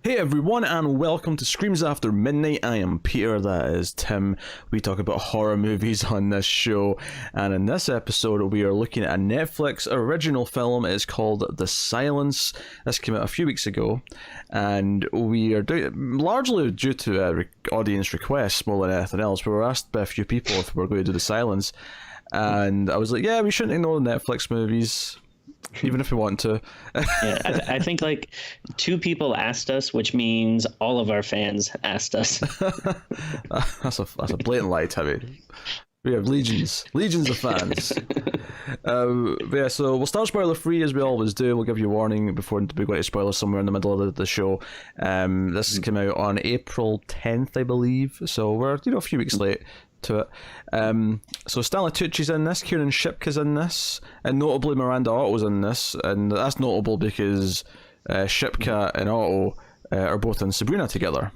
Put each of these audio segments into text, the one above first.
Hey everyone, and welcome to Screams After Midnight. I am Peter, that is Tim. We talk about horror movies on this show, and in this episode we are looking at a Netflix original film. It's called The Silence. This came out a few weeks ago, and we are doing it largely due to audience requests more than anything else. We were asked by a few people if we were going to do The Silence, and I was like, yeah, we shouldn't ignore the Netflix movies, even if we want to. Yeah, I think like two people asked us, which means all of our fans asked us. That's a blatant lie, Timmy. We have legions of fans. But yeah, so we'll start spoiler free as we always do. We'll give you a warning before we go to spoilers somewhere in the middle of the show. This came out on April 10th, I believe. So we're a few weeks late to it. So Stanley Tucci's in this, Kiernan Shipka's in this, and notably Miranda Otto's in this, and that's notable because Shipka and Otto are both in Sabrina together.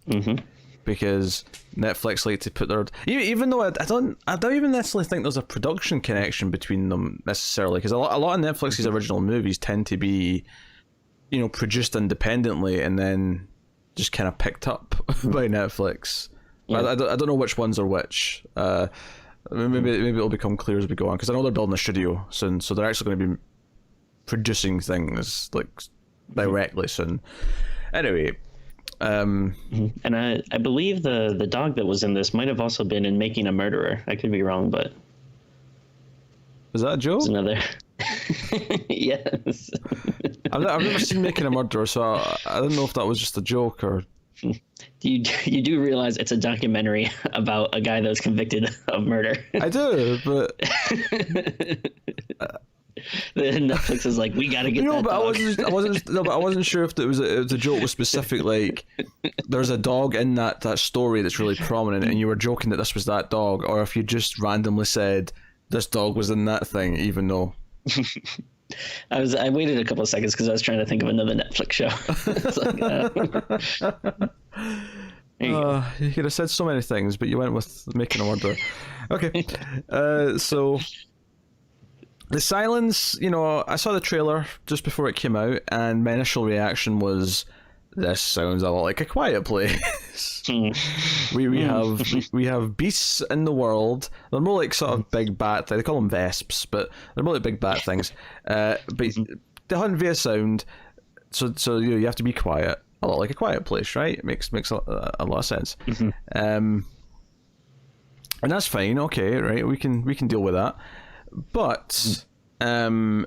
Mm-hmm. Because Netflix like to put their, even though I don't even necessarily think there's a production connection between them necessarily, because a lot of Netflix's original movies tend to be, produced independently and then just kind of picked up by Netflix. Yeah. I don't know which ones are which. Maybe it'll become clear as we go on, because I know they're building a studio soon, so they're actually going to be producing things like directly soon. Anyway. And I believe the dog that was in this might have also been in Making a Murderer. I could be wrong, but is that a joke? It's another. Yes. I've never seen Making a Murderer, so I don't know if that was just a joke or. You do realize it's a documentary about a guy that was convicted of murder. I do, but. Then Netflix is like, we gotta get that but dog. I wasn't sure if the joke was specific. Like, there's a dog in that story that's really prominent, and you were joking that this was that dog, or if you just randomly said this dog was in that thing, even though. I waited a couple of seconds because I was trying to think of another Netflix show. You could have said so many things, but you went with Making a Murderer. Okay, so. The Silence, I saw the trailer just before it came out, and my initial reaction was, this sounds a lot like A Quiet Place. we have beasts in the world. They're more like sort of big bat things. They call them vesps, but they're more like big bat things. But they hunt via sound, so you have to be quiet, a lot like A Quiet Place, right? It makes a lot of sense. Mm-hmm. And that's fine. Okay, right? We can deal with that. But, I don't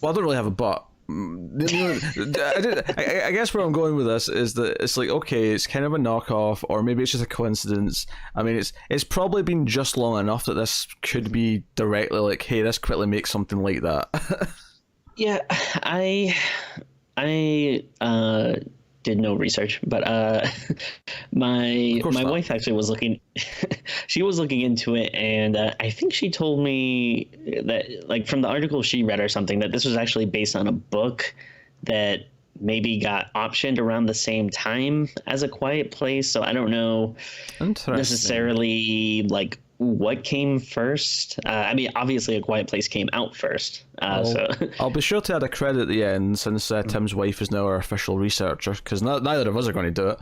really have a but. I guess where I'm going with this is that it's like, okay, it's kind of a knockoff, or maybe it's just a coincidence. I mean, it's probably been just long enough that this could be directly like, hey, let's quickly make something like that. Yeah, I did no research, but my wife actually was looking. She was looking into it, and I think she told me that, like, from the article she read or something, that this was actually based on a book that maybe got optioned around the same time as A Quiet Place. So I don't know necessarily like what came first. I mean, obviously A Quiet Place came out first. So I'll be sure to add a credit at the end, since Tim's wife is now our official researcher, because neither of us are going to do it.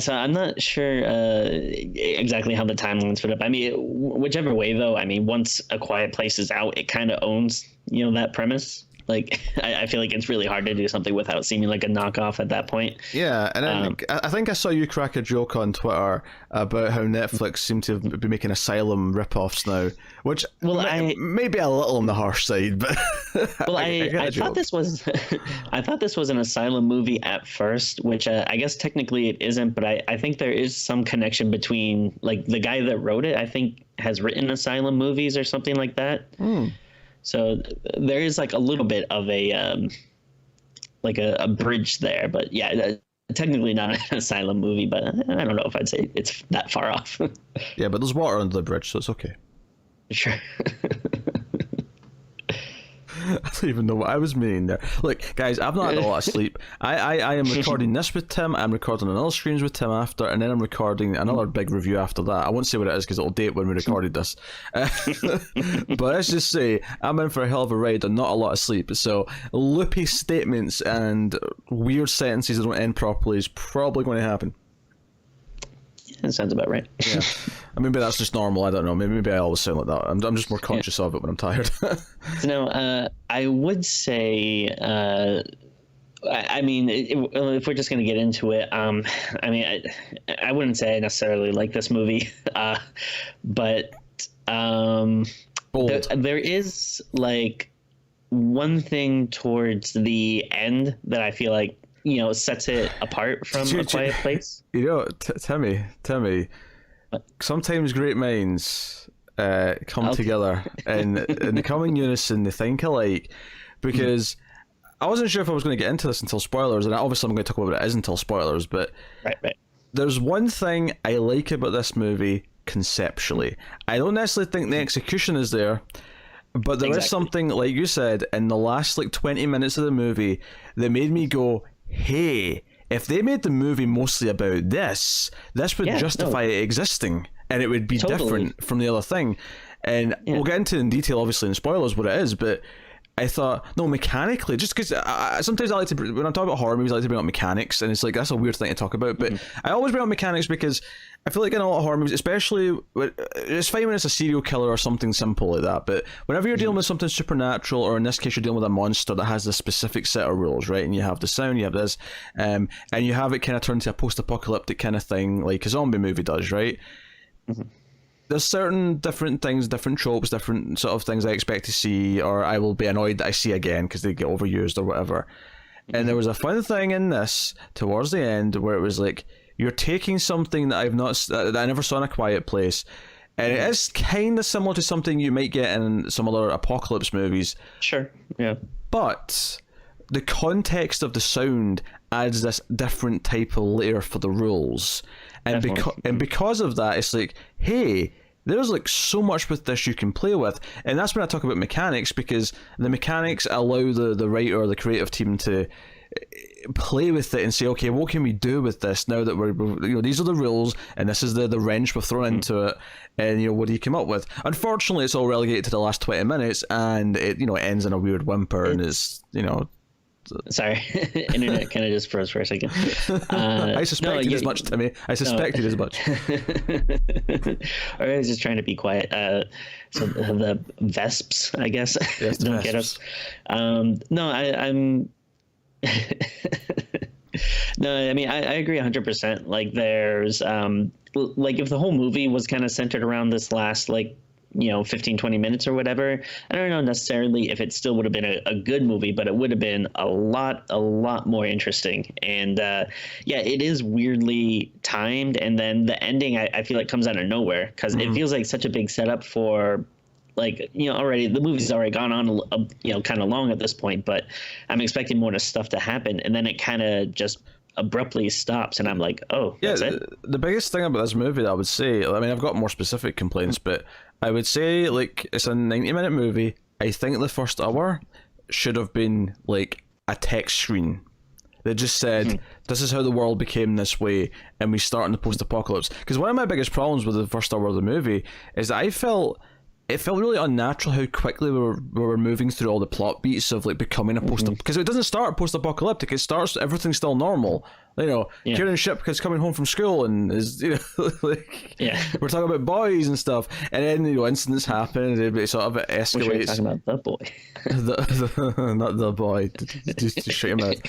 So I'm not sure exactly how the timeline split up. I mean, whichever way though, I mean, once A Quiet Place is out, it kind of owns, that premise. Like, I feel like it's really hard to do something without seeming like a knockoff at that point. Yeah, and I think I saw you crack a joke on Twitter about how Netflix seem to be making Asylum rip-offs now, which may be a little on the harsh side, but I thought this was I thought this was an Asylum movie at first, which I guess technically it isn't, but I think there is some connection between, like, the guy that wrote it, I think, has written Asylum movies or something like that. So there is like a little bit of a bridge there, but yeah, technically not an Asylum movie, but I don't know if I'd say it's that far off. Yeah, but there's water under the bridge, so it's okay. Sure. I don't even know what I was meaning there. Look, guys, I've not had a lot of sleep. I am recording this with Tim. I'm recording another screens with Tim after, and then I'm recording another big review after that. I won't say what it is because it'll date when we recorded this. But let's just say I'm in for a hell of a ride and not a lot of sleep. So loopy statements and weird sentences that don't end properly is probably going to happen. That sounds about right. Yeah. I mean, maybe that's just normal. I don't know. Maybe I always sound like that. I'm just more conscious of it when I'm tired. No, I would say, I mean, if we're just going to get into it, I mean, I wouldn't say I necessarily like this movie, but there is like one thing towards the end that I feel like, sets it apart from A Quiet Place. Timmy, sometimes great minds come together and they come in unison, they think alike, because I wasn't sure if I was going to get into this until spoilers, and obviously I'm going to talk about what it is until spoilers, but right. There's one thing I like about this movie conceptually. I don't necessarily think the execution is there, but there is something, like you said, in the last 20 minutes of the movie that made me go, hey, if they made the movie mostly about this would justify it existing, and it would be different from the other thing. And we'll get into in detail, obviously, in spoilers, what it is, but I thought, no, mechanically, just because sometimes I like to, when I'm talking about horror movies, I like to bring up mechanics, and it's like, that's a weird thing to talk about, but I always bring up mechanics because I feel like in a lot of horror movies, especially, it's fine when it's a serial killer or something simple like that, but whenever you're dealing with something supernatural, or in this case you're dealing with a monster that has a specific set of rules, right, and you have the sound, you have this, and you have it kind of turn into a post-apocalyptic kind of thing, like a zombie movie does, right? There's certain different things, different tropes, different sort of things I expect to see, or I will be annoyed that I see again because they get overused or whatever. And there was a fun thing in this towards the end where it was like, you're taking something that that I never saw in A Quiet Place, and it is kind of similar to something you might get in some other apocalypse movies. Sure, yeah. But the context of the sound adds this different type of layer for the rules. And because of that, it's like, hey, there's so much with this you can play with. And that's when I talk about mechanics, because the mechanics allow the writer or the creative team to play with it and say, okay, what can we do with this now that we're these are the rules and this is the wrench we're throwing into it, and what do you come up with? Unfortunately, it's all relegated to the last 20 minutes, and it ends in a weird whimper, and it's Sorry, internet kind of just froze for a second. I suspected as much, Timmy. I suspected as much. I was just trying to be quiet. So the Vesps, I guess, don't get us. No, I'm. No, I mean, I agree 100%. Like, there's if the whole movie was kind of centered around this last 15, 20 minutes or whatever, I don't know necessarily if it still would have been a good movie, but it would have been a lot more interesting. And it is weirdly timed. And then the ending, I feel like, comes out of nowhere, because it feels like such a big setup for, already the movie's already gone on, kind of long at this point, but I'm expecting more stuff to happen. And then it kind of just abruptly stops, and I'm like, oh, that's it? The biggest thing about this movie that I would say, I mean, I've got more specific complaints, but I would say, it's a 90-minute movie. I think the first hour should have been a text screen that just said, this is how the world became this way, and we start in the post-apocalypse. Because one of my biggest problems with the first hour of the movie is that it felt really unnatural how quickly we were moving through all the plot beats of becoming a because it doesn't start post-apocalyptic. It starts, everything's still normal. Kiernan Shipka's coming home from school and is we're talking about boys and stuff, and then incidents happen. It sort of escalates. We're talking about the boy, not the boy. Just shut your mouth.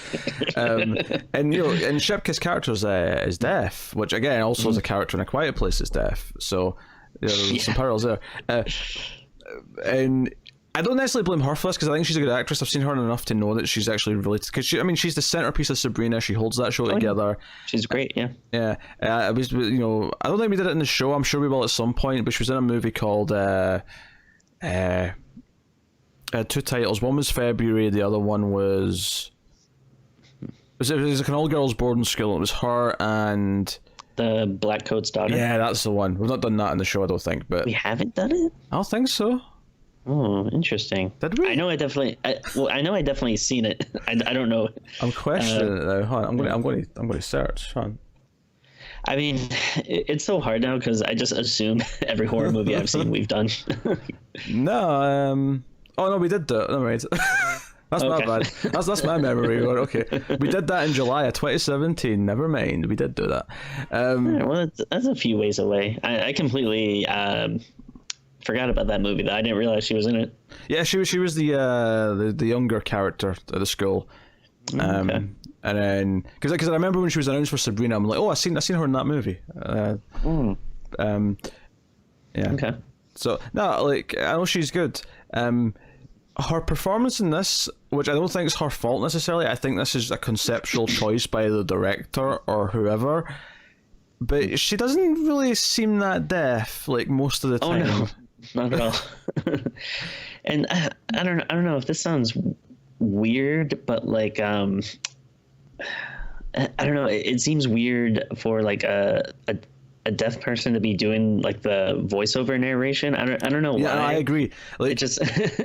And Shipka's character is deaf, which again also is a character in A Quiet Place is deaf. So. There's some parallels there, and I don't necessarily blame her for this because I think she's a good actress. I've seen her enough to know that she's actually related, because she's the centerpiece of Sabrina. She holds that show together. She's great, yeah. I don't think we did it in the show. I'm sure we will at some point, but she was in a movie called two titles. One was February, the other one was it was like an all girls boarding school. It was her and the Blackcoat's daughter. Yeah, that's the one. We've not done that in the show, I don't think. But we haven't done it? I don't think so. Oh, interesting. Did we? I know I know I definitely seen it. I don't know. I'm questioning it now. Hold on, I'm going to search. Hold on. I mean, it's so hard now because I just assume every horror movie I've seen we've done. No, oh no, we did do it. Never mind. That's Okay. my bad. That's my memory. Okay, we did that in July of 2017. Never mind, we did do that. Alright, well, that's a few ways away. I completely forgot about that movie. Though I didn't realize she was in it. Yeah, she was the younger character at the school. Okay. And then because I remember when she was announced for Sabrina, I'm like, oh, I seen her in that movie. Yeah. Okay. So no, like I know she's good. Her performance in this, which I don't think is her fault necessarily, I think this is a conceptual choice by the director or whoever. But she doesn't really seem that deaf, like most of the time. Oh no, not at all. And I don't know if this sounds weird, but like I don't know. It seems weird for like a deaf person to be doing like the voiceover narration. I don't know why. Yeah, I agree. Like, It just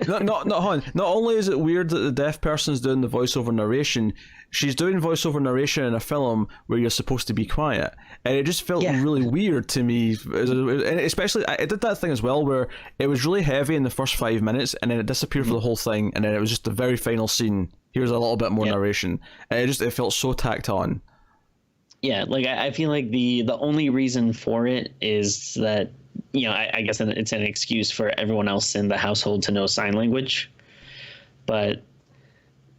not only is it weird that the deaf person's doing the voiceover narration, she's doing voiceover narration in a film where you're supposed to be quiet, and it just felt really weird to me. And especially, it did that thing as well where it was really heavy in the first 5 minutes, and then it disappeared for the whole thing, and then it was just the very final scene. Here's a little bit more narration, and it felt so tacked on. Yeah, like I feel like the only reason for it is that, you know, I guess it's an excuse for everyone else in the household to know sign language, but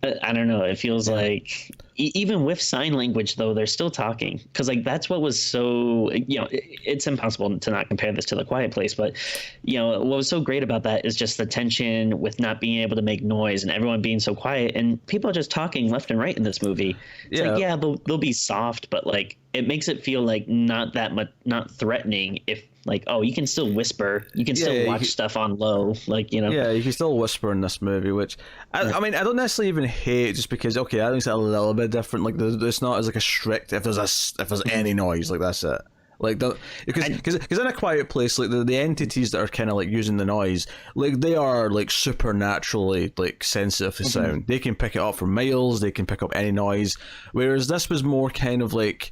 I don't know. It feels like even with sign language, though, they're still talking, because like that's what was so, you know, it's impossible to not compare this to The Quiet Place, but you know what was so great about that is just the tension with not being able to make noise and everyone being so quiet and people just talking left and right in this movie. It's like, yeah, they'll be soft, but like it makes it feel like not that much, not threatening. If like, oh, you can still whisper, you can still watch stuff on low, like, you know. Yeah, you can still whisper in this movie, which I mean, I don't necessarily even hate, just because okay, I think it's a little bit different. Like, it's not as like a strict if there's any noise, like that's it. Like because in A Quiet Place, like the entities that are kind of like using the noise, like they are like supernaturally like sensitive to sound. They can pick it up for miles. They can pick up any noise. Whereas this was more kind of like,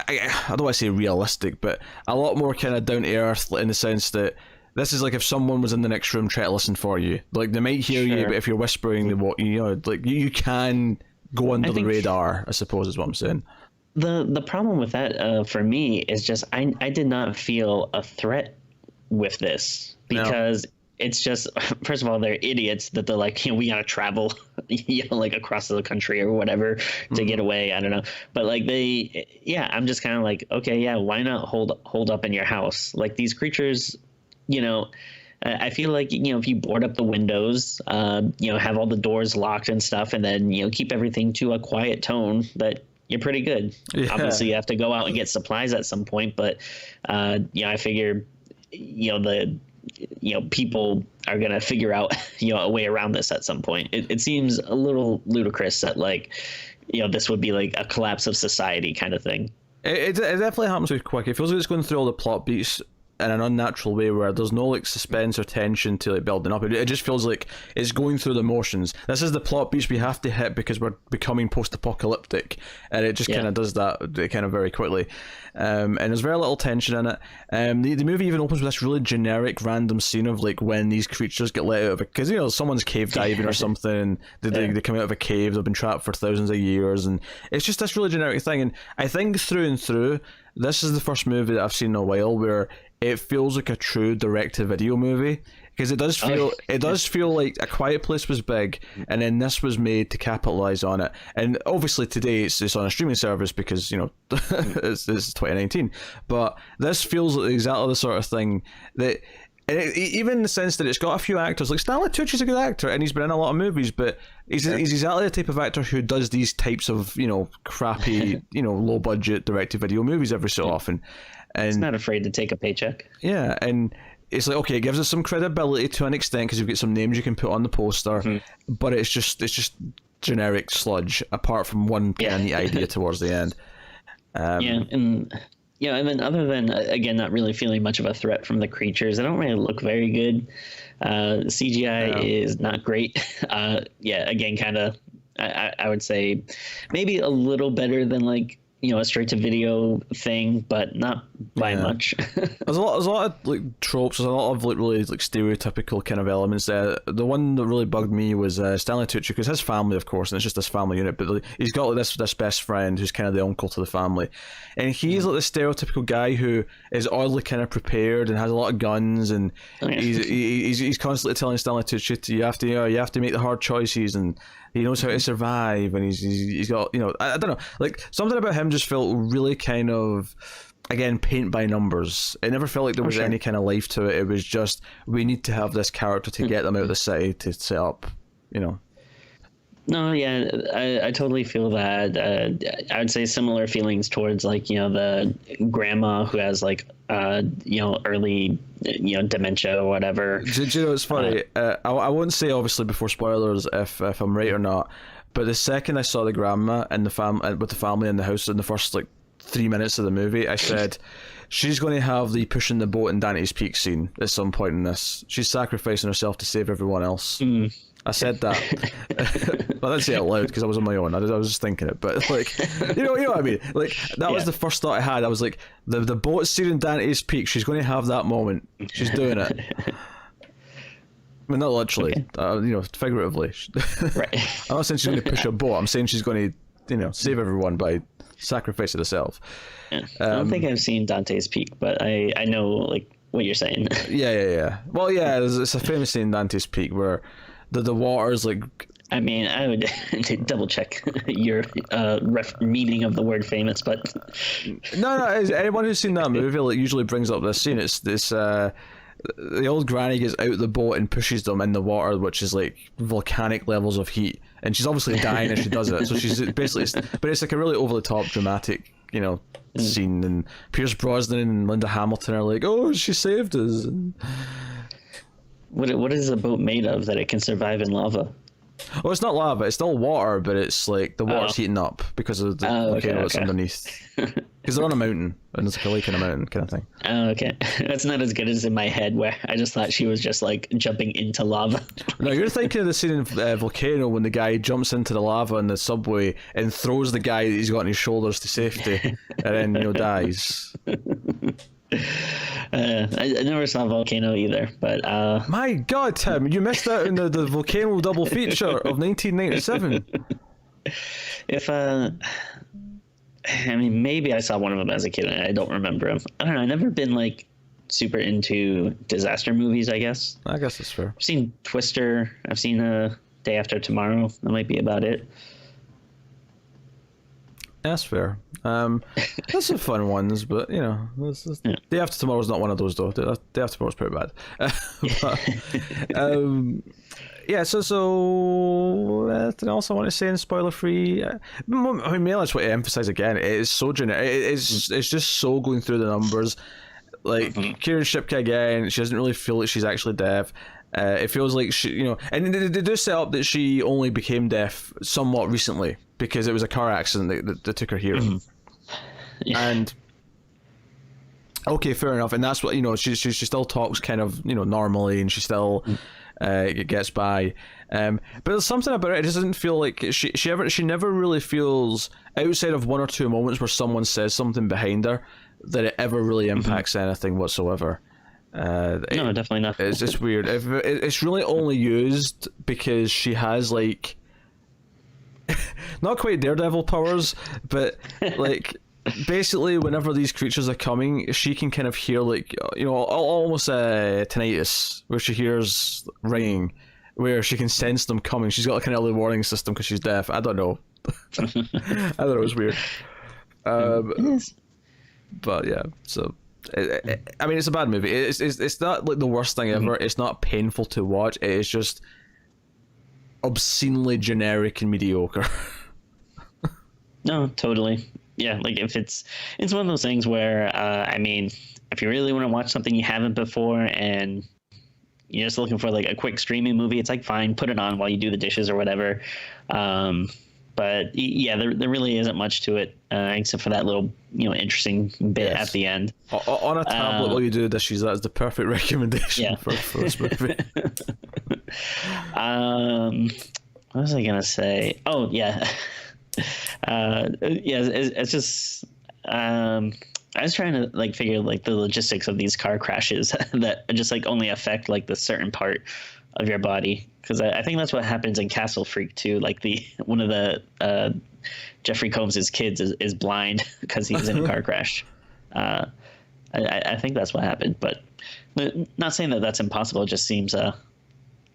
I don't want to say realistic, but a lot more kind of down to earth, in the sense that this is like if someone was in the next room trying to listen for you. Like, they might hear you, but if you're whispering, you know, like you can go under the radar, I suppose is what I'm saying. The problem with that for me is just I did not feel a threat with this, because it's just, first of all, they're idiots that they're like, you know, we gotta travel, you know, like across the country or whatever to get away. I don't know, but like I'm just kind of like, okay, yeah, why not hold up in your house? Like, these creatures, you know, I feel like, you know, if you board up the windows, you know, have all the doors locked and stuff, and then, you know, keep everything to a quiet tone, that you're pretty good. Yeah. Obviously, you have to go out and get supplies at some point, but you know, I figure, you know, people are gonna figure out, you know, a way around this at some point. It seems a little ludicrous that, like, you know, this would be like a collapse of society kind of thing. It definitely happens too quick. It feels like it's going through all the plot beats in an unnatural way, where there's no like suspense or tension to like building up. It just feels like it's going through the motions. This is the plot beats we have to hit because we're becoming post-apocalyptic, and it just kind of does that kind of very quickly. And there's very little tension in it. The movie even opens with this really generic random scene of like when these creatures get let out of it, because, you know, someone's cave diving or something, and they come out of a cave, they've been trapped for thousands of years, and it's just this really generic thing. And I think through and through, this is the first movie that I've seen in a while where it feels like a true direct-to-video movie, because it does feel like A Quiet Place was big, and then this was made to capitalize on it. And obviously today it's on a streaming service because, you know, it's 2019. But this feels like exactly the sort of thing that, even in the sense that it's got a few actors, like Stanley Tucci's a good actor and he's been in a lot of movies, but he's exactly the type of actor who does these types of, you know, crappy, you know, low budget direct-to-video movies every so often. And he's not afraid to take a paycheck. Yeah, and it's like, okay, it gives us some credibility to an extent because you've got some names you can put on the poster, but it's just generic sludge apart from one kind of neat idea towards the end. And Yeah, and then other than again not really feeling much of a threat from the creatures, they don't really look very good. CGI is not great. Yeah, again, kind of. I would say maybe a little better than like a straight to video thing, but not by much. there's a lot of like tropes. There's a lot of like really like stereotypical kind of elements there. The one that really bugged me was Stanley Tucci, because his family, of course, and it's just this family unit, but like, he's got like this best friend who's kind of the uncle to the family, and he's like the stereotypical guy who is oddly kind of prepared and has a lot of guns, and he's constantly telling Stanley Tucci you have to make the hard choices, and he knows how to survive, and he's got I don't know, like something about him just felt really kind of, again, paint by numbers. It never felt like there was any kind of life to it. It was just, we need to have this character to get them out of the city to set up, No, yeah, I totally feel that. I would say similar feelings towards like the grandma who has like early dementia or whatever. Do you know it's funny? I won't say obviously before spoilers if I'm right or not, but the second I saw the grandma and with the family in the house in the first like 3 minutes of the movie, I said, she's going to have the pushing the boat in Dante's Peak scene at some point in this. She's sacrificing herself to save everyone else. I said that. I didn't say it out loud because I was on my own. I was just thinking it, but like, you know what I mean. Like that was the first thought I had. I was like, the boat scene in Dante's Peak. She's going to have that moment. She's doing it. I mean, not literally, figuratively. Right. I'm not saying she's going to push a boat. I'm saying she's going to, save everyone by sacrificing herself. Yeah. I don't think I've seen Dante's Peak, but I know like what you're saying. Yeah. Well, yeah, it's a famous scene in Dante's Peak where the water's like. I mean, I would double check your meaning of the word famous, but no. Anyone who's seen that movie like usually brings up this scene. It's this. The old granny gets out the boat and pushes them in the water, which is like volcanic levels of heat, and she's obviously dying as she does it. So she's basically, but it's like a really over the top dramatic, scene. And Pierce Brosnan and Linda Hamilton are like, "Oh, she saved us." And what is a boat made of that it can survive in lava? Oh, it's not lava. It's still water, but it's like the water's heating up because of the volcano that's underneath. Because they're on a mountain, and it's like a lake in a mountain kind of thing. Oh, okay. That's not as good as in my head, where I just thought she was just like jumping into lava. No, you're thinking of the scene in Volcano when the guy jumps into the lava in the subway and throws the guy that he's got on his shoulders to safety, and then dies. I never saw Volcano either, but my God, Tim, you missed out on the Volcano double feature of 1997. If I mean, maybe I saw one of them as a kid and I don't remember them. I don't know. I've never been like super into disaster movies, I guess. I guess that's fair. I've seen Twister. I've seen Day After Tomorrow. That might be about it. That's fair. That's some fun ones, but Day After Tomorrow's not one of those though. Day After Tomorrow's pretty bad. Yeah. So anything else I want to say in spoiler free? I mean, mainly I just want to emphasize again. It is so generic. It's just so going through the numbers. Like Kieran Shipka again. She doesn't really feel like she's actually deaf. It feels like she, and they do set up that she only became deaf somewhat recently because it was a car accident that took her hearing. And okay, fair enough. And that's what she still talks kind of normally, and she still gets by. But there's something about it. It doesn't feel like she never really feels, outside of one or two moments where someone says something behind her, that it ever really impacts anything whatsoever. No, definitely not. It's just weird. It's really only used because she has like not quite Daredevil powers, but like basically whenever these creatures are coming, she can kind of hear like almost tinnitus, where she hears ringing, where she can sense them coming. She's got a kind of early warning system because she's deaf. I don't know. I thought it was weird. But yeah, so. I mean, it's a bad movie. It's not like the worst thing ever. It's not painful to watch. It is just obscenely generic and mediocre. No, totally. Yeah, like if it's one of those things where I mean, if you really want to watch something you haven't before and you're just looking for like a quick streaming movie, it's like fine, put it on while you do the dishes or whatever. But yeah, there really isn't much to it except for that little interesting bit at the end. On a tablet while you do dishes, that's the perfect recommendation for this movie. What was I gonna say? Oh yeah, it's just I was trying to like figure like the logistics of these car crashes that just like only affect like the certain part of your body, because I think that's what happens in Castle Freak too. Like one of the Jeffrey Combs's kids is blind because he was in a car crash. I think that's what happened, but not saying that that's impossible. It just seems I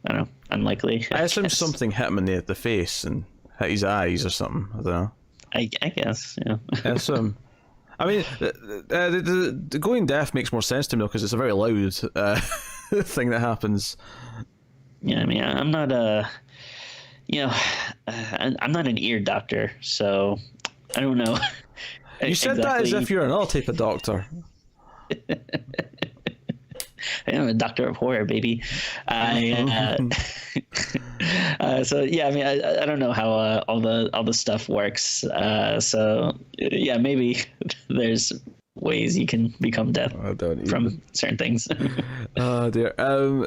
don't know, unlikely. I assume something hit him in the face and hit his eyes or something. I don't know. I guess, yeah. I assume. I mean, the going deaf makes more sense to me because it's a very loud thing that happens. Yeah, I mean, I'm not I'm not an ear doctor, so I don't know. You said that as if you're another type of doctor. I'm a doctor of horror, baby. So yeah, I mean, I don't know how all the stuff works. So yeah, maybe there's ways you can become deaf from certain things. Oh dear.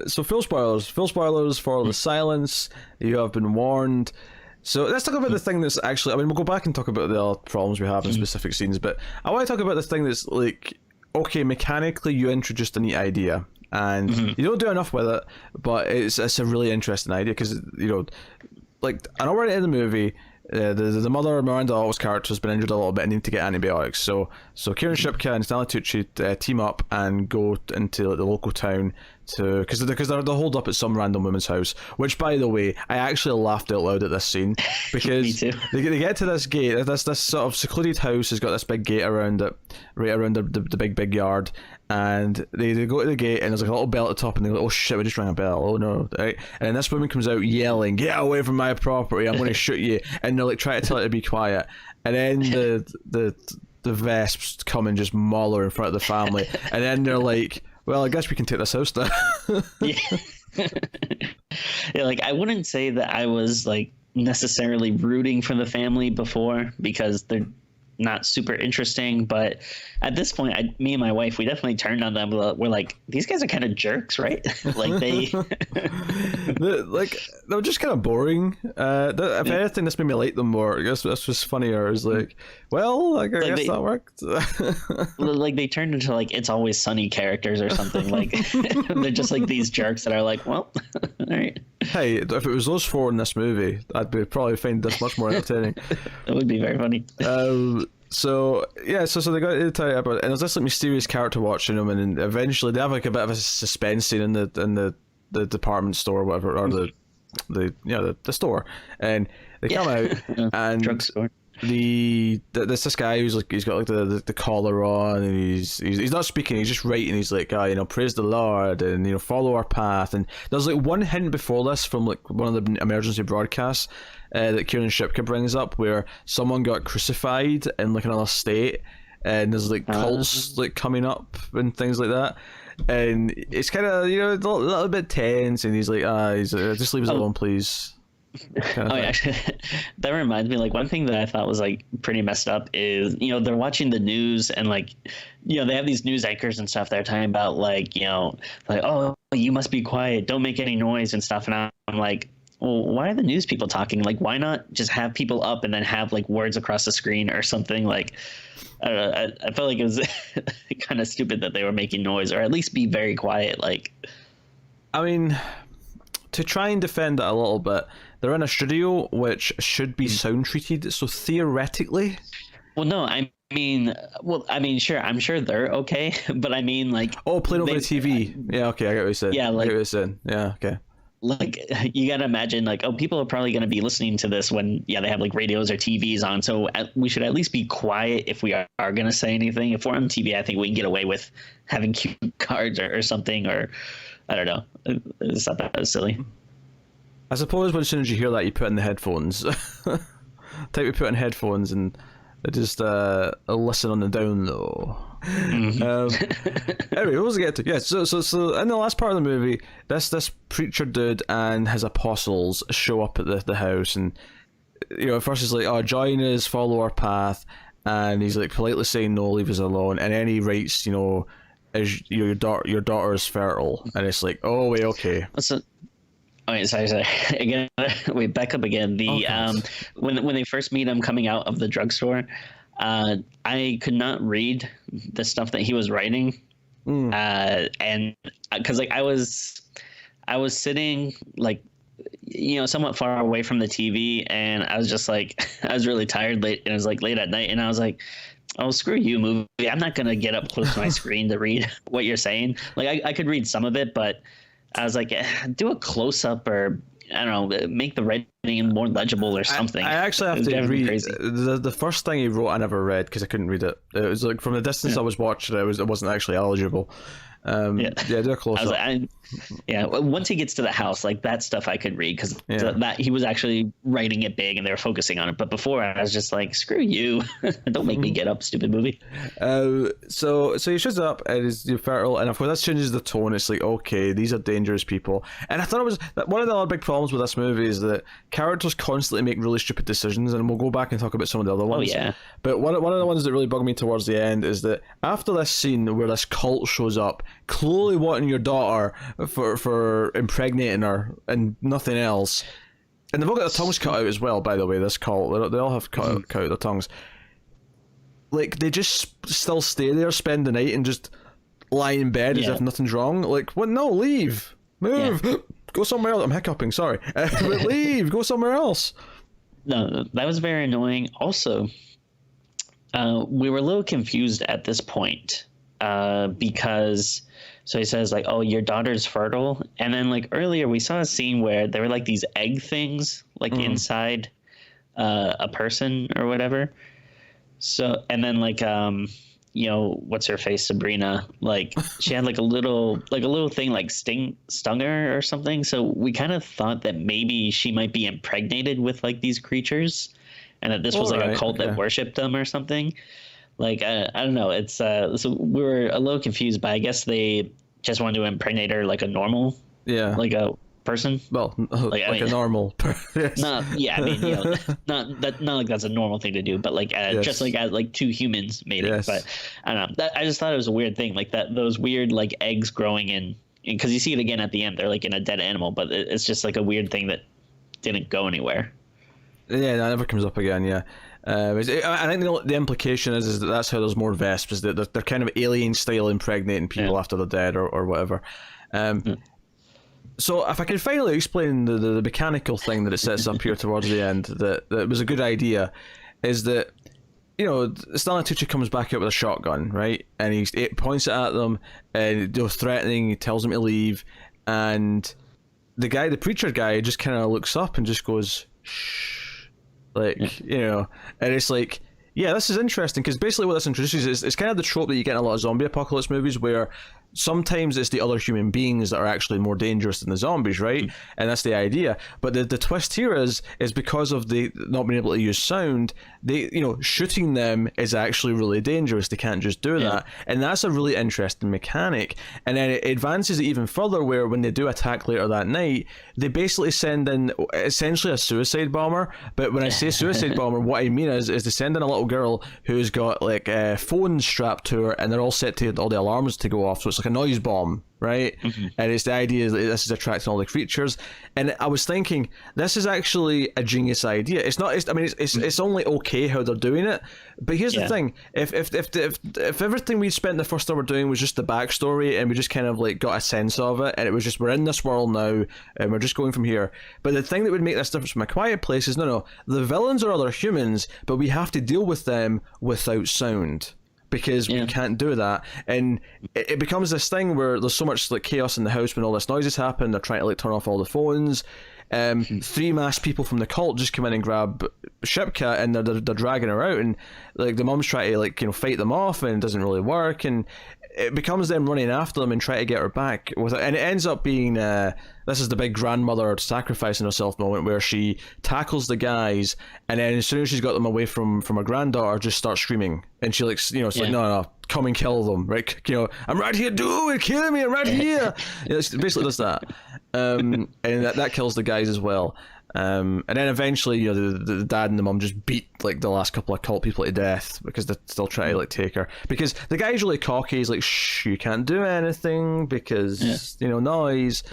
So full spoilers for The Silence. You have been warned. So let's talk about the thing that's actually, I mean, we'll go back and talk about the other problems we have in specific scenes, but I want to talk about the thing that's like, okay, mechanically you introduced a neat idea and you don't do enough with it, but it's a really interesting idea because, like an hour into the movie, the mother, Miranda, Otto's character, has been injured a little bit and need to get antibiotics. So Kiernan, Shipka and Stanley Tucci team up and go into the local town because they're holed up at some random woman's house. Which, by the way, I actually laughed out loud at this scene because Me too. they get to this gate. This sort of secluded house has got this big gate around it, right around the big yard. And they go to the gate and there's like a little bell at the top and they go, oh shit, we just rang a bell, oh no, right? And then this woman comes out yelling, get away from my property, I'm going to shoot you. And they're like trying to tell her to be quiet. And then the Vesps come and just maul her in front of the family. And then they're like, well, I guess we can take this house now. Yeah. Yeah, like I wouldn't say that I was like necessarily rooting for the family before because they're not super interesting, but at this point, me and my wife, we definitely turned on them. We're like, these guys are kind of jerks, right? Like they they're just kind of boring. If anything, this made me like them more. I guess this was funnier. It's like, well, I guess that worked. Like they turned into like It's Always Sunny characters or something. Like they're just like these jerks that are like, well, all right. Hey, if it was those four in this movie, I'd probably find this much more entertaining. That would be very funny. So they got to tell you about it, and there's this like mysterious character watching them, and eventually they have like a bit of a suspense scene in the department store or whatever, or the store, and they come out and drugstore. There's this guy who's like, he's got like the collar on and he's not speaking, he's just writing. He's like, praise the Lord and follow our path. And there's like one hint before this from like one of the emergency broadcasts that Kiernan Shipka brings up where someone got crucified in like another state, and there's like cults like coming up and things like that. And it's kind of a little bit tense, and he's like, just leave us alone, please. Kind of yeah, that reminds me, like one thing that I thought was like pretty messed up is they're watching the news and like they have these news anchors and stuff that are talking about like like, oh, you must be quiet, don't make any noise and stuff, and I'm like, well, why are the news people talking? Like, why not just have people up and then have like words across the screen or something? Like, I don't know, I felt like it was kind of stupid that they were making noise, or at least be very quiet. Like, I mean, to try and defend it a little bit, they're in a studio which should be sound treated, so theoretically. Well, no, I mean, sure, I'm sure they're okay, but I mean, like, playing over the TV. Yeah, okay, I get what you're saying. Yeah, like, I get what you're saying. Yeah, okay. Like, you gotta imagine, like, people are probably gonna be listening to this when, they have like radios or TVs on, so we should at least be quiet if we are gonna say anything. If we're on TV, I think we can get away with having cue cards or something, or I don't know. It's not that silly. I suppose as soon as you hear that, you put in the headphones. Type you put in headphones and just listen on the down low. Anyway, what was I get to? Yeah, so in the last part of the movie, this preacher dude and his apostles show up at the house, and at first he's like, oh, join us, follow our path, and he's like politely saying no, leave us alone, and then he writes, is your daughter is fertile, and it's like, oh wait, okay. So, oh, wait, sorry. Again, wait, back up again. When they first meet him coming out of the drugstore, I could not read the stuff that he was writing, and because like I was sitting like somewhat far away from the TV, and I was just like I was really tired late, and it was like late at night, and I was like, oh, screw you, movie. I'm not going to get up close to my screen to read what you're saying. Like, I could read some of it, but I was like, do a close-up or, I don't know, make the writing more legible or something. I actually have to read the first thing he wrote. I never read because I couldn't read it. It was like from the distance I was watching it, it wasn't actually eligible. Do a close up. Once he gets to the house, like that stuff I could read because that he was actually writing it big and they were focusing on it. But before I was just like, screw you, don't make me get up, stupid movie. So he shows up and is fertile, and of course that changes the tone. It's like, okay, these are dangerous people, and I thought it was one of the other big problems with this movie is that characters constantly make really stupid decisions, and we'll go back and talk about some of the other ones. Oh yeah. But one of the ones that really bugged me towards the end is that after this scene where this cult shows up, clearly wanting your daughter for impregnating her and nothing else, and they've all got their tongues cut out as well, by the way. This cult, they all have cut out their tongues. Like, they just still stay there, spend the night, and just lie in bed as if nothing's wrong. Like, what? No, leave, move, go somewhere else. I'm hiccuping, sorry. Leave, go somewhere else. No, that was very annoying. Also, we were a little confused at this point because so he says like, oh, your daughter's fertile, and then like earlier we saw a scene where there were like these egg things like inside a person or whatever. So and then like what's her face, Sabrina, like she had like a little thing like stung her or something, so we kind of thought that maybe she might be impregnated with like these creatures and that this was like a cult that worshipped them or something. Like, I don't know. It's so we were a little confused, but I guess they just wanted to impregnate her like a normal, like a person. Well, like a normal person. Not like that's a normal thing to do, but like just like as like two humans maybe. Yes. But I don't know. I just thought it was a weird thing, like those weird like eggs growing in, because you see it again at the end. They're like in a dead animal, but it's just like a weird thing that didn't go anywhere. Yeah, that never comes up again. Yeah. I think the implication is that that's how there's more Vesps, is that they're kind of alien style impregnating people after they're dead or whatever. So if I can finally explain the mechanical thing that it sets up here towards the end, that was a good idea, is that Stanley Tucci comes back out with a shotgun, right, and he points it at them and they're threatening. He tells them to leave, and the preacher guy just kind of looks up and just goes, shh. Like, and it's like, yeah, this is interesting, because basically what this introduces is it's kind of the trope that you get in a lot of zombie apocalypse movies, where sometimes it's the other human beings that are actually more dangerous than the zombies, right? And that's the idea. But the twist here is because of the not being able to use sound, they shooting them is actually really dangerous. They can't just do that, and that's a really interesting mechanic. And then it advances it even further, where when they do attack later that night, they basically send in essentially a suicide bomber. But when I say suicide bomber, what I mean is they send in a little girl who's got like phones strapped to her, and they're all set to all the alarms to go off. So it's like a noise bomb, right? And it's the idea that this is attracting all the creatures. And I was thinking, this is actually a genius idea. It's not. It's only okay how they're doing it. But here's the thing: if everything we spent the first hour doing was just the backstory, and we just kind of like got a sense of it, and it was just, we're in this world now, and we're just going from here. But the thing that would make this difference from A Quiet Place is no, the villains are other humans, but we have to deal with them without sound, because we can't do that. And it becomes this thing where there's so much like chaos in the house when all this noises happen. They're trying to like turn off all the phones. 3 masked people from the cult just come in and grab Shipka, and they're dragging her out, and like the mom's trying to like fight them off, and it doesn't really work, and it becomes them running after them and trying to get her back with it. And it ends up being this is the big grandmother sacrificing herself moment, where she tackles the guys, and then as soon as she's got them away from her granddaughter, just starts screaming, and she like it's like, no, come and kill them, right? I'm right here, dude, kill me, I'm right here. It basically does that. And that kills the guys as well. And then eventually, the dad and the mum just beat like the last couple of cult people to death because they're still trying to like take her. Because the guy's really cocky. He's like, "Shh, you can't do anything because noise."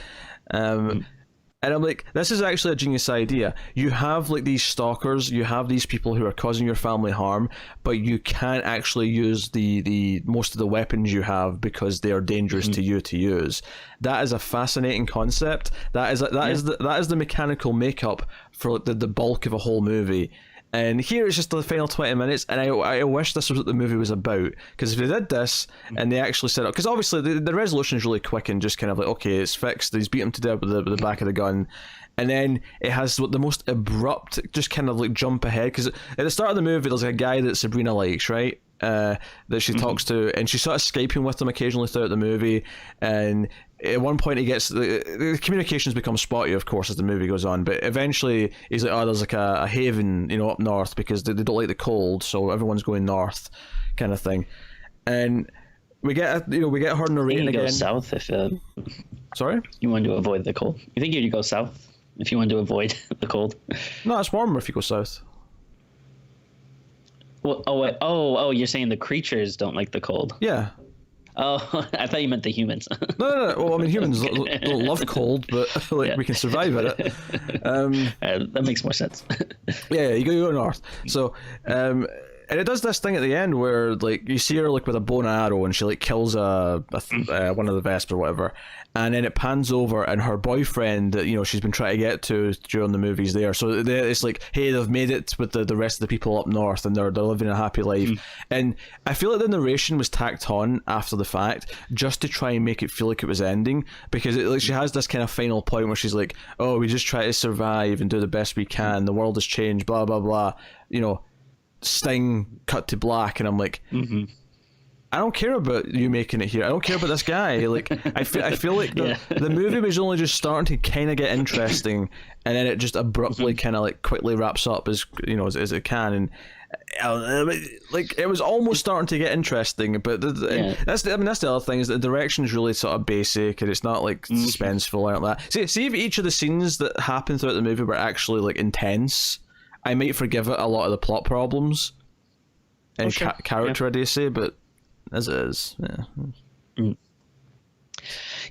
And I'm like, this is actually a genius idea. You have like these stalkers, you have these people who are causing your family harm, but you can't actually use the most of the weapons you have because they are dangerous to you to use. That is a fascinating concept. That is the mechanical makeup for like, the bulk of a whole movie. And here it's just the final 20 minutes, and I wish this was what the movie was about. Because if they did this, and they actually set up... Because obviously the resolution is really quick and just kind of like, okay, it's fixed. He's beat him to death with the back of the gun. And then it has the most abrupt, just kind of like jump ahead. Because at the start of the movie, there's like a guy that Sabrina likes, right? That she talks to, and she's sort of Skyping with him occasionally throughout the movie. And at one point, he gets the communications become spotty, of course, as the movie goes on. But eventually, he's like, "Oh, there's like a haven, up north because they don't like the cold, so everyone's going north," kind of thing. And we get her narrating again. Go south if Sorry, you want to avoid the cold. You think you'd go south if you want to avoid the cold? No, it's warmer if you go south. Well, you're saying the creatures don't like the cold? Yeah. Oh, I thought you meant the humans. No. Well, I mean, humans don't love cold, but we can survive at it. That makes more sense. Yeah, you go north. So, and it does this thing at the end where like you see her like with a bow and arrow, and she like kills one of the Vesps or whatever, and then it pans over, and her boyfriend that she's been trying to get to during the movies there. So it's like, hey, they've made it with the rest of the people up north, and they're living a happy life. And I feel like the narration was tacked on after the fact just to try and make it feel like it was ending, because she has this kind of final point where she's like, oh, we just try to survive and do the best we can. The world has changed, blah blah blah. Sting cut to black, and I'm like, I don't care about you making it here. I don't care about this guy. Like, I feel like the movie was only just starting to kind of get interesting, and then it just abruptly kind of like quickly wraps up as it can, and like it was almost starting to get interesting. But that's the other thing, is the direction is really sort of basic, and it's not like suspenseful or like that. See if each of the scenes that happen throughout the movie were actually like intense, I might forgive it a lot of the plot problems and character, I do say, but as it is, yeah.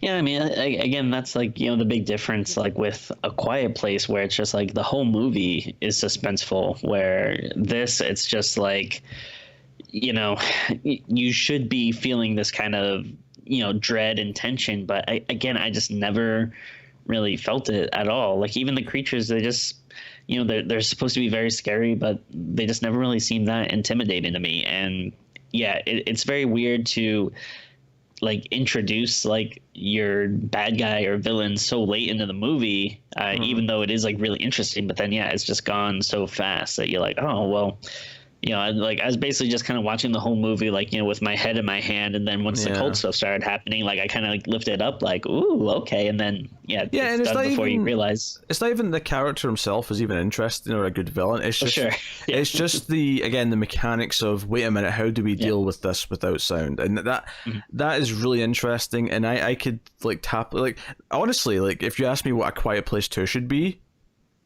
I mean, again, that's like the big difference, like with A Quiet Place, where it's just like the whole movie is suspenseful, where it's just like you should be feeling this kind of dread and tension, but I just never really felt it at all. Like even the creatures, they just they're supposed to be very scary, but they just never really seem that intimidating to me. And yeah, it's very weird to like introduce like your bad guy or villain so late into the movie, even though it is like really interesting. But then it's just gone so fast that you're like, oh well. I was basically just kind of watching the whole movie, like, with my head in my hand. And then once the cold stuff started happening, like I kind of like lifted up like, ooh, okay. And then, and it's done before you realize. It's not even the character himself is even interesting or a good villain. It's just, it's just the mechanics of, wait a minute, how do we deal with this without sound? And that is really interesting. And I could like honestly, like if you ask me what A Quiet Place 2 should be,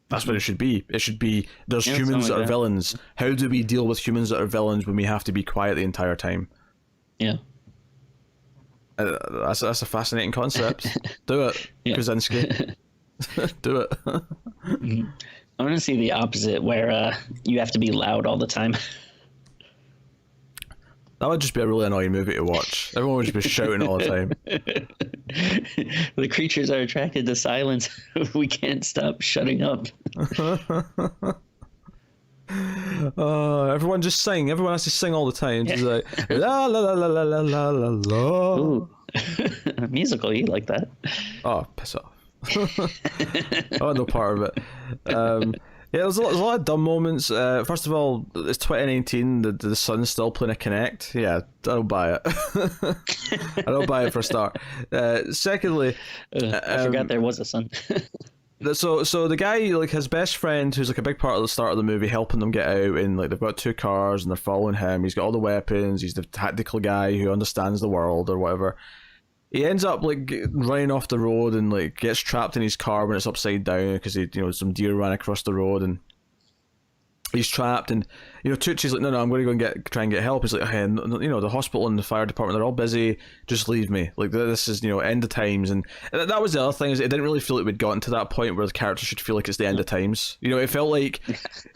that's what it should be. It should be, there's humans that are villains. How do we deal with humans that are villains when we have to be quiet the entire time? Yeah. That's a fascinating concept. Do it, Krasinski. Do it. I want to see the opposite, where you have to be loud all the time. That would just be a really annoying movie to watch. Everyone would just be shouting all the time. The creatures are attracted to silence. We can't stop shutting up. Everyone just sing. Everyone has to sing all the time. Just like, la la la la la la la la la. Ooh. Musical, you like that? Oh, piss off. I want no part of it. Yeah, there's a lot of dumb moments. First of all, it's 2019. The son's still playing a Kinect. Yeah, I don't buy it. I don't buy it for a start. Secondly, I forgot there was a son. So the guy, like his best friend, who's like a big part of the start of the movie, helping them get out, and like they've got 2 cars and they're following him. He's got all the weapons. He's the tactical guy who understands the world or whatever. he ends up like running off the road and like gets trapped in his car when it's upside down because some deer ran across the road and he's trapped. And Tucci's like, no, I'm going to go and try and get help. He's like, hey, the hospital and the fire department, they're all busy, just leave me, like this is end of times. And that was the other thing, is it didn't really feel like we'd gotten to that point where the character should feel like it's the end of times. It felt like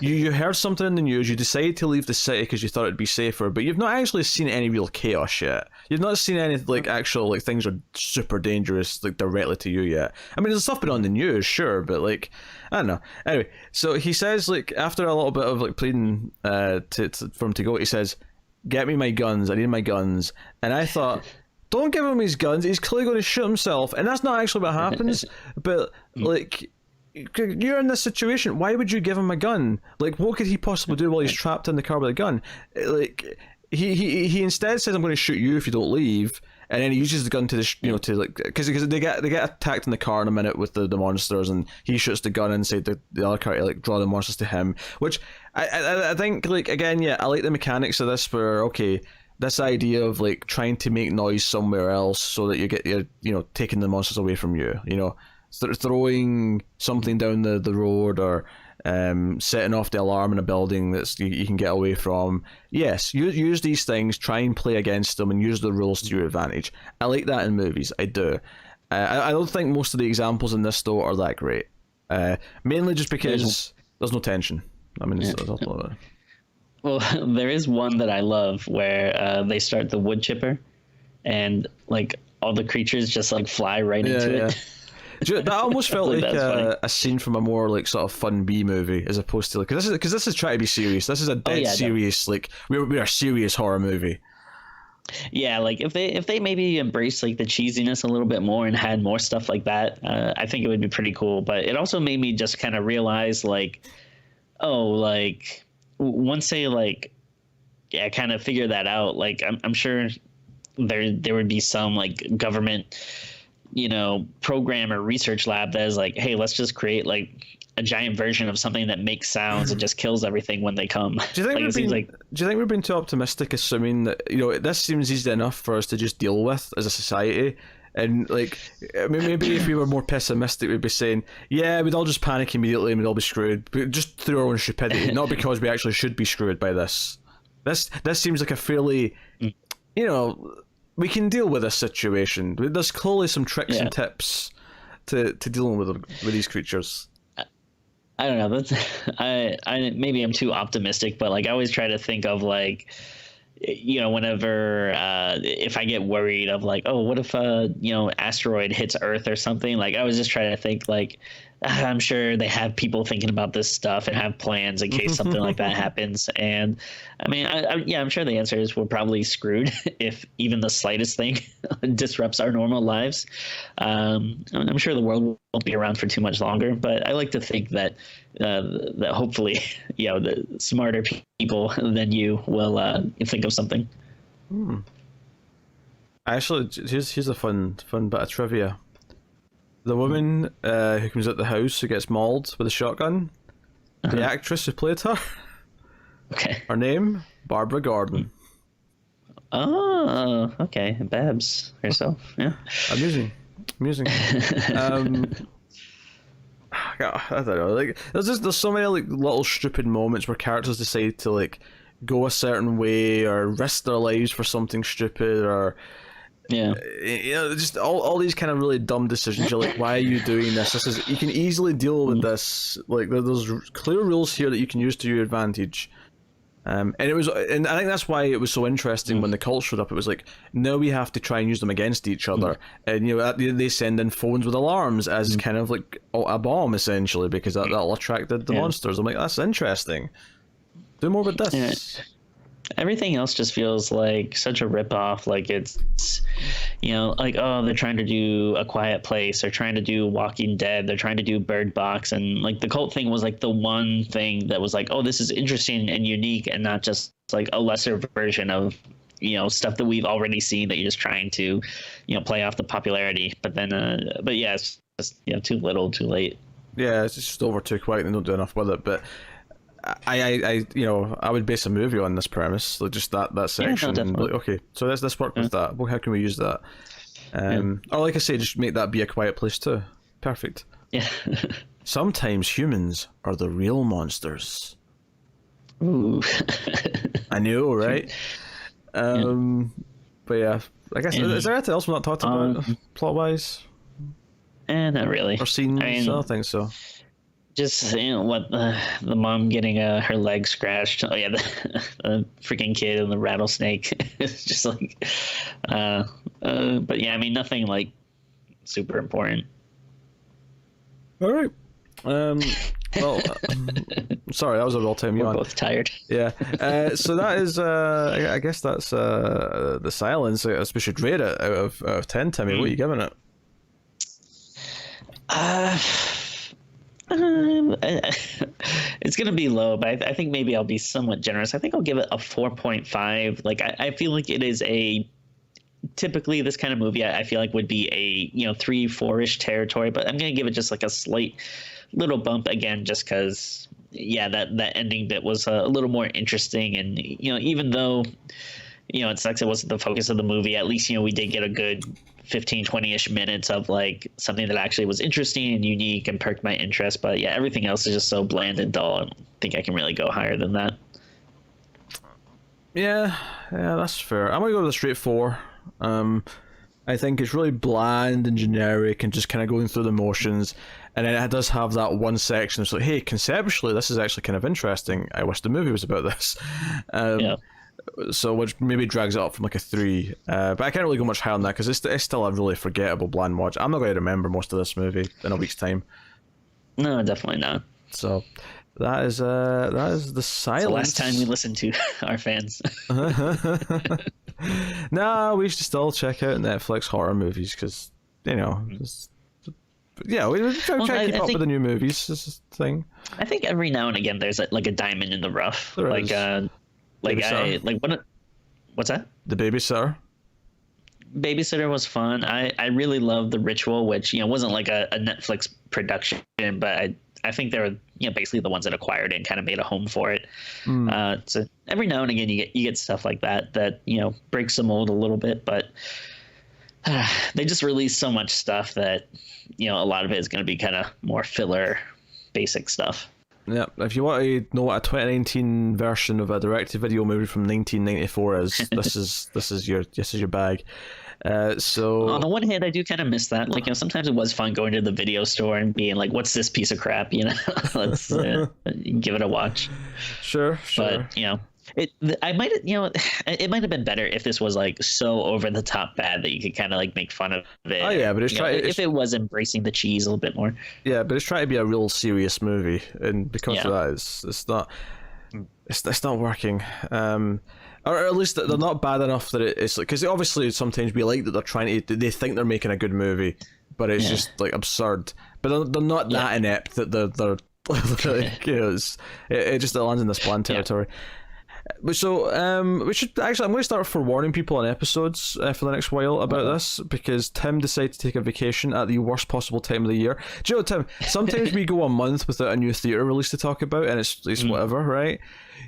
you heard something in the news, you decided to leave the city because you thought it'd be safer, but you've not actually seen any real chaos yet. You've not seen any like actual like things are super dangerous like directly to you yet. I mean, there's stuff been on the news, sure, but like I don't know. Anyway, so he says, like, after a little bit of like pleading for him to go, he says, "Get me my guns. I need my guns." And I thought, don't give him his guns. He's clearly going to shoot himself, and that's not actually what happens. But like, you're in this situation. Why would you give him a gun? Like, what could he possibly do while he's trapped in the car with a gun? Like, he instead says, "I'm going to shoot you if you don't leave." And then he uses the gun to to like because they get attacked in the car in a minute with the monsters, and he shoots the gun inside the other car to like draw the monsters to him. Which I think, like, again, yeah, I like the mechanics of this, where okay, this idea of like trying to make noise somewhere else so that you get taking the monsters away from you, throwing something down the road, or setting off the alarm in a building that you can get away from. Yes, use these things, try and play against them, and use the rules to your advantage. I like that in movies, I do. I don't think most of the examples in this, though, are that great. Mainly just because there's no tension. I mean, well, there is one that I love where they start the wood chipper, and like all the creatures just like fly right into it. That almost felt like a scene from a more like sort of fun B movie, as opposed to like, because this is trying to be serious. This is a dead serious, like we're a serious horror movie. Yeah, like if they maybe embraced like the cheesiness a little bit more and had more stuff like that, I think it would be pretty cool. But it also made me just kind of realize, like, oh, like once they like, yeah, kind of figure that out, like I'm sure there would be some like government, program or research lab that is like, hey, let's just create like a giant version of something that makes sounds and just kills everything when they come. Do you think we're being too optimistic, assuming that this seems easy enough for us to just deal with as a society? And like, maybe if we were more pessimistic, we'd be saying, yeah, we'd all just panic immediately and we'd all be screwed, but just through our own stupidity, not because we actually should be screwed by this. This seems like a fairly, we can deal with this situation. There's clearly some tricks and tips to dealing with these creatures. I don't know. That's I maybe I'm too optimistic, but like I always try to think of like, whenever if I get worried of like, oh, what if asteroid hits Earth or something, like I was just trying to think like, I'm sure they have people thinking about this stuff and have plans in case something like that happens. And I mean, I'm sure the answer is we're probably screwed if even the slightest thing disrupts our normal lives. I'm sure the world won't be around for too much longer, but I like to think that that hopefully, the smarter people than you will think of something. Actually, here's a fun bit of trivia. The woman who comes out the house who gets mauled with a shotgun, the actress who played her, her name, Barbara Gordon. Oh, okay. Babs herself, yeah. Amusing. I don't know. Like, there's so many like little stupid moments where characters decide to like go a certain way or risk their lives for something stupid, or just all these kind of really dumb decisions. You're like, why are you doing this? You can easily deal with this. Like, there's clear rules here that you can use to your advantage. And I think that's why it was so interesting when the cult showed up. It was like, now we have to try and use them against each other, and they send in phones with alarms as kind of like a bomb, essentially, because that'll attract the monsters. I'm like, that's interesting. Do more with this. Yeah. Everything else just feels like such a ripoff. Like it's, like, oh, they're trying to do A Quiet Place. They're trying to do Walking Dead. They're trying to do Bird Box. And like the cult thing was like the one thing that was like, oh, this is interesting and unique, and not just like a lesser version of, stuff that we've already seen that you're just trying to, play off the popularity. But then, it's just, too little, too late. Yeah, it's just over too quick and don't do enough with it. But I would base a movie on this premise, like just that section. Yeah, and like, okay, so let's work with that. Well, how can we use that? Or like I say, just make that be a quiet place too. Perfect. Yeah. Sometimes humans are the real monsters. Ooh. I know, right? But yeah, I guess, is there anything else we're not talked about, plot-wise? Not really. Or scenes? I mean, I don't think so. Just, what, the mom getting her leg scratched. Oh, yeah, the freaking kid and the rattlesnake. It's just like, but yeah, I mean, nothing, like, super important. All right. Well, sorry, that was a real time We're yawn. both tired. Yeah. So that is, I guess that's The Silence. I suppose you'd rate it out of 10, Timmy. What are you giving it? It's gonna be low, but I think maybe I'll be somewhat generous. I think I'll give it a 4.5. Like, I feel like it is typically this kind of movie I feel like would be a 3-4-ish territory, but I'm gonna give it just like a slight little bump again, just because that ending bit was a little more interesting, and even though it sucks it wasn't the focus of the movie, at least we did get a good 15-20-ish minutes of like something that actually was interesting and unique and perked my interest. But yeah, everything else is just so bland and dull. I don't think I can really go higher than that. Yeah, that's fair. I'm gonna go to the straight 4. I think it's really bland and generic and just kind of going through the motions, and then it does have that one section that's like, hey, conceptually this is actually kind of interesting, I wish the movie was about this. So which maybe drags it up from like a 3, but I can't really go much higher than that because it's still a really forgettable bland watch. I'm not going to remember most of this movie in a week's time. No, definitely not. So that is The Silence. The last time we listened to our fans. Nah, we should still check out Netflix horror movies because we try to keep up with the new movies. This is the thing. I think every now and again there's like a diamond in the rough. There like is. What's that? The Babysitter. Babysitter was fun. I really loved The Ritual, which wasn't like a Netflix production, but I think they were basically the ones that acquired it and kind of made a home for it. So every now and again you get stuff like that breaks the mold a little bit, but they just release so much stuff that a lot of it is going to be kind of more filler, basic stuff. Yeah, if you want to know what a 2019 version of a direct-to-video movie from 1994 is, this is your bag. So on the one hand, I do kind of miss that. Like, sometimes it was fun going to the video store and being like, "What's this piece of crap?" Let's give it a watch. Sure. But it might have been better if this was like so over the top bad that you could kind of like make fun of it. Oh yeah, but if it was embracing the cheese a little bit more. Yeah, but it's trying to be a real serious movie, and because of that, it's not working. Or at least they're not bad enough that it's like, because obviously sometimes we like that they think they're making a good movie, but it's just like absurd. But they're not that inept that they're like, it just lands in this bland territory. So we should actually, I'm going to start forewarning people on episodes for the next while about this, because Tim decided to take a vacation at the worst possible time of the year. Do you know, Tim, sometimes we go a month without a new theatre release to talk about, and it's whatever, right?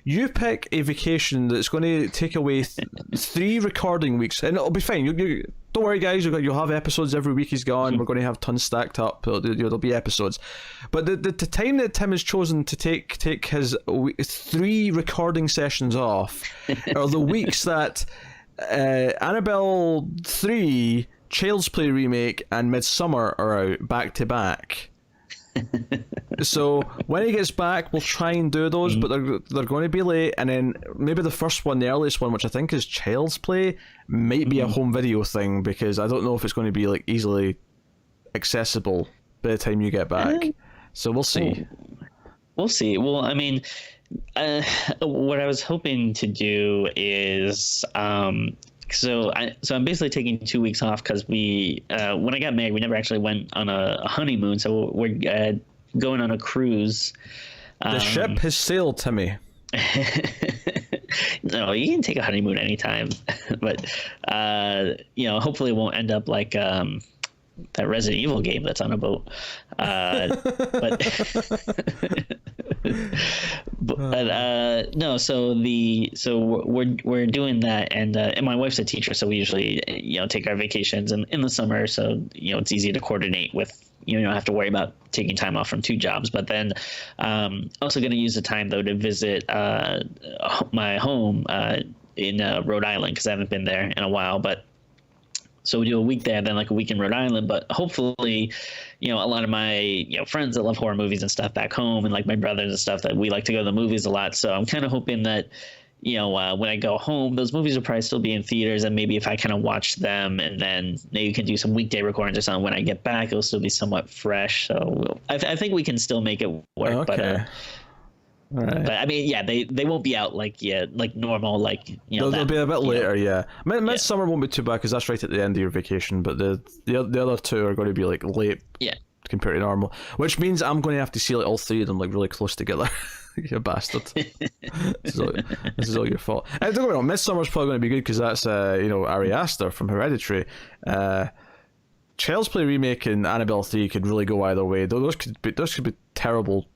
You pick a vacation that's going to take away 3 recording weeks, and it'll be fine. You don't worry, guys. You'll have episodes every week he's gone. We're going to have tons stacked up. There'll be episodes. But the time that Tim has chosen to take his 3 recording sessions off are the weeks that Annabelle 3, Child's Play remake, and Midsummer are out back to back. So when he gets back, we'll try and do those, but they're going to be late. And then maybe the first one, the earliest one, which I think is Child's Play, might be a home video thing, because I don't know if it's going to be like easily accessible by the time you get back. So we'll see. We'll see. Well, I mean, what I was hoping to do is so I'm basically taking 2 weeks off because we when I got married, we never actually went on a honeymoon, so we're going on a cruise. The ship has sailed, Timmy. No, you can take a honeymoon anytime, but hopefully it won't end up like that Resident Evil game that's on a boat. But But no, we're doing that, and my wife's a teacher, so we usually take our vacations in the summer, so it's easy to coordinate with. You don't have to worry about taking time off from two jobs. But then also going to use the time, though, to visit my home in Rhode Island, because I haven't been there in a while. But so we do a week there, then like a week in Rhode Island. But hopefully, a lot of my friends that love horror movies and stuff back home, and like my brothers and stuff, that we like to go to the movies a lot. So I'm kind of hoping that when I go home, those movies will probably still be in theaters, and maybe if I kind of watch them, and then maybe you can do some weekday recordings or something when I get back, it'll still be somewhat fresh. So I think we can still make it work. Okay. All right. But I mean, yeah, they won't be out like normal, like they'll be a bit later. Yeah, Midsummer won't be too bad because that's right at the end of your vacation. But the other two are going to be like late. Yeah. Compared to normal, which means I'm going to have to see like all three of them like really close together. You bastard. This is all your fault. Don't get me wrong, Midsummer's probably going to be good because that's Ari Aster from Hereditary. Child's Play remake and Annabelle 3 could really go either way. Those could be terrible.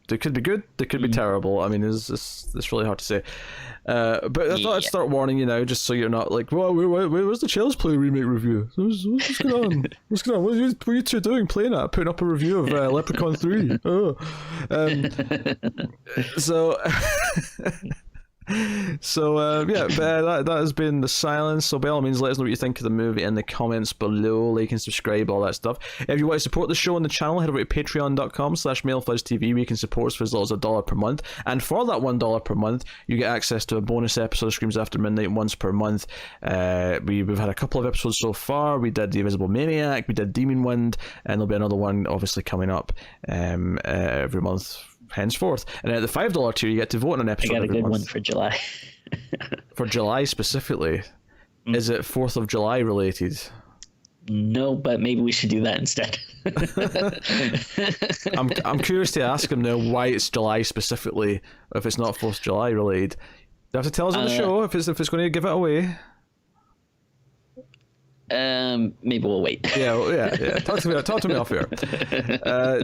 They could be good, they could be terrible. I mean, it's really hard to say. But I thought I'd start warning you now, just so you're not like, well, where's the Child's Play remake review? What's going on? What's going on? What are you two doing playing that? Putting up a review of Leprechaun 3? Oh. That has been The Silence. So by all means, let us know what you think of the movie in the comments below. Like and subscribe, all that stuff. If you want to support the show and the channel, head over to patreon.com/MailFuzzTV, where you can support us for as little as $1 per month. And for that $1 per month, you get access to a bonus episode of Screams After Midnight once per month. We've had a couple of episodes so far. We did The Invisible Maniac, we did Demon Wind, and there'll be another one obviously coming up every month henceforth. And at the $5 tier, you get to vote on an episode. I got a good month. one for July. For July specifically, is it 4th of July related? No, but maybe we should do that instead. I'm curious to ask him now why it's July specifically, if it's not 4th of July related. You have to tell us on the show if it's going to give it away. Maybe we'll wait. Yeah. Talk to me off here.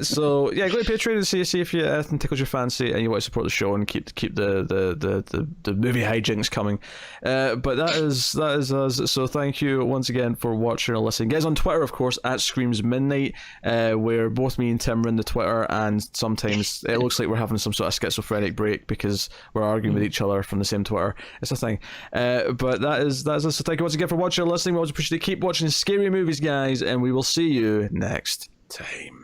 So yeah, go to Patreon and see if anything tickles your fancy and you want to support the show and keep the movie hijinks coming. But that is us. So thank you once again for watching or listening. Guys on Twitter, of course, at Screams Midnight, where both me and Tim run the Twitter, and sometimes it looks like we're having some sort of schizophrenic break because we're arguing with each other from the same Twitter. It's a thing. But that is us. So thank you once again for watching or listening. We always appreciate it. Keep watching scary movies, guys, and we will see you next time.